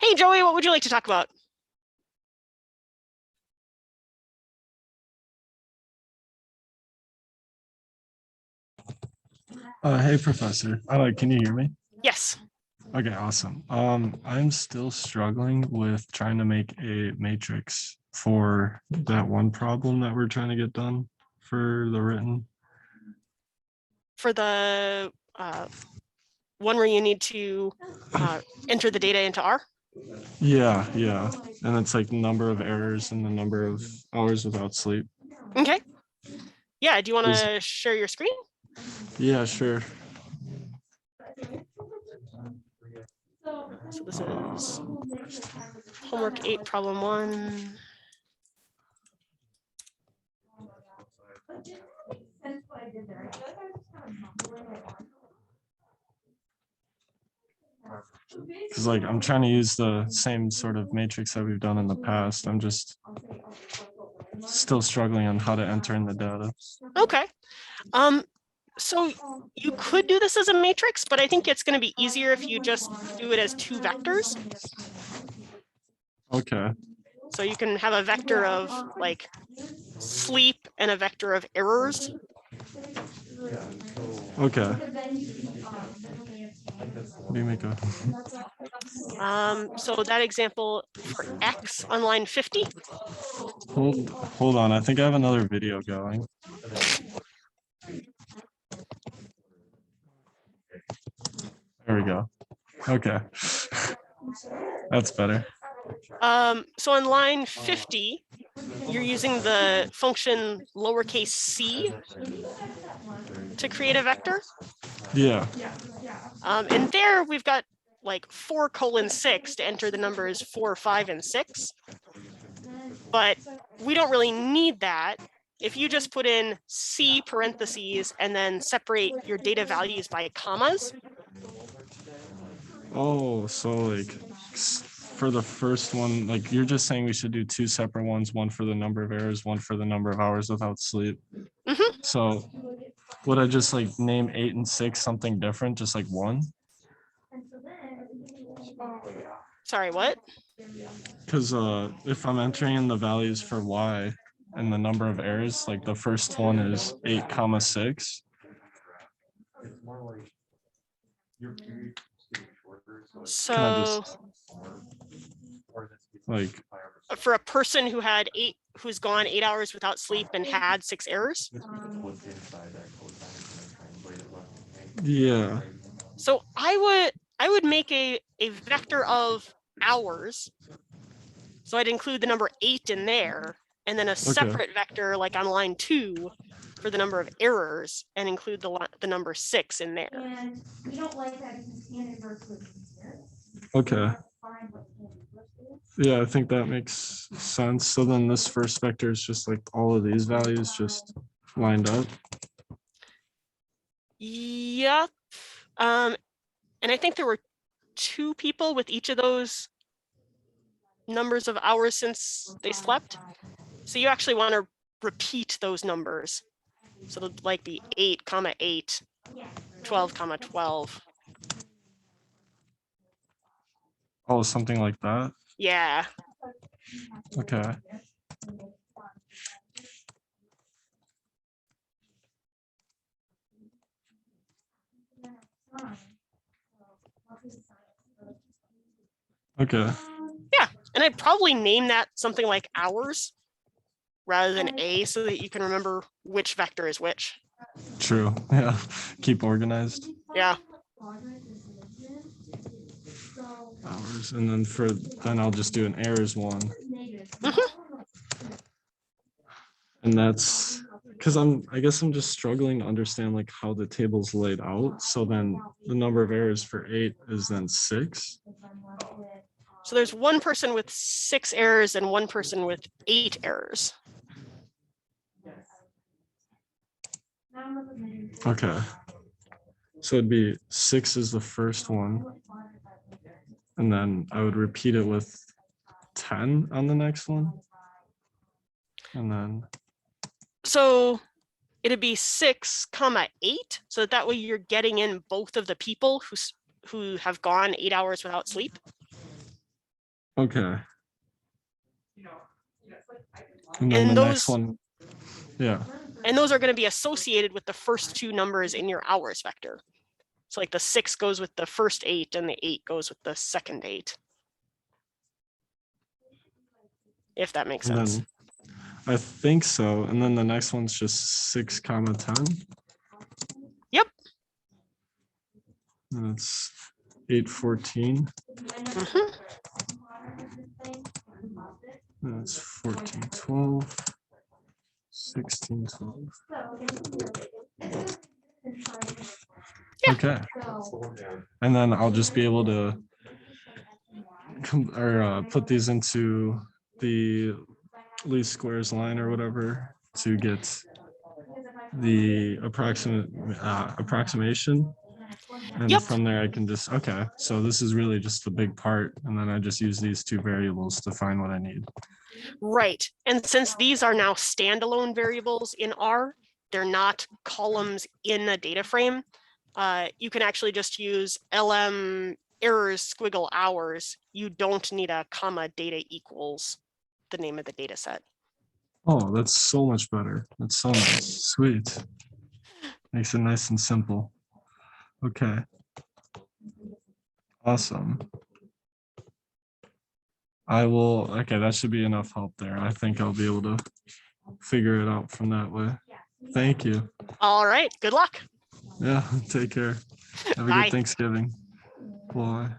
Hey, Joey, what would you like to talk about? Hey, Professor. Can you hear me? Yes. Okay, awesome. I'm still struggling with trying to make a matrix for that one problem that we're trying to get done for the written. For the one where you need to enter the data into R? Yeah. And it's like number of errors and the number of hours without sleep. Okay. Yeah, do you want Is- to share your screen? Yeah, sure. So this is homework 8, problem 1. Because I'm trying to use the same sort of matrix that we've done in the past. I'm just still struggling on how to enter in the data. Okay. So you could do this as a matrix, but I think it's going to be easier if you just do it as 2 vectors. Okay. So you can have a vector of like sleep and a vector of errors. Okay. What do you make of? So that example for X on line 50. Hold on. I think I have another video going. There we go. Okay. That's better. So on line 50, you're using the function lowercase c to create a vector. Yeah. And there we've got like 4:6 to enter the numbers 4, 5, and 6. But we don't really need that. If you just put in C parentheses and then separate your data values by commas. Oh, so for the first one, you're just saying we should do 2 separate ones, one for the number of errors, one for the number of hours without sleep. So would I just name 8 and 6 something different, just like 1? Sorry, what? Because if I'm entering in the values for y and the number of errors, the first one is 8,6. So Can I just for a person who's gone 8 hours without sleep and had 6 errors? Yeah. So I would make a vector of hours. So I'd include the number 8 in there, and then a separate vector like on line 2 for the number of errors, and include the number 6 in there. And we don't like that because Canada versus Okay. Yeah, I think that makes sense. So then this first vector is just all of these values just lined up. Yep. And I think there were 2 people with each of those numbers of hours since they slept. So you actually want to repeat those numbers. So it'll be 8,8, 12,12. Oh, something like that. Yeah. Okay. Okay. Yeah, and I'd probably name that something like hours rather than A, so that you can remember which vector is which. True. Yeah. Keep organized. Yeah. Hours, and then I'll just do an errors one. And that's because I guess I'm just struggling to understand how the table's laid out. So then the number of errors for 8 is then 6. So there's one person with 6 errors and one person with 8 errors. Okay. So it'd be 6 is the first one. And then I would repeat it with 10 on the next one. And then. So it'd be 6,8. So that way you're getting in both of the people who have gone 8 hours without sleep. Okay. And then And the next those- one, yeah, And those are going to be associated with the first two numbers in your hours vector. So like the 6 goes with the first 8 and the 8 goes with the second 8. If that makes and sense. then I think so. And then the next one's just 6, 10. Yep. And it's 814. Mhm. And it's 1412. 1612. Yeah. Okay. And then I'll just be able to put these into the least squares line or whatever to get the approximation. And Yep. from there I can just, okay, so this is really just the big part. And then I just use these two variables to find what I need. Right. And since these are now standalone variables in R, they're not columns in a data frame. You can actually just use LM errors squiggle hours. You don't need a comma data equals the name of the data set. Oh, that's so much better. That's so nice. Sweet. Makes it nice and simple. Okay. Awesome. Okay, that should be enough help there. I think I'll be able to figure it out from that way. Thank you. All right. Good luck. Yeah, take care. Have a Bye. good Thanksgiving. Bye.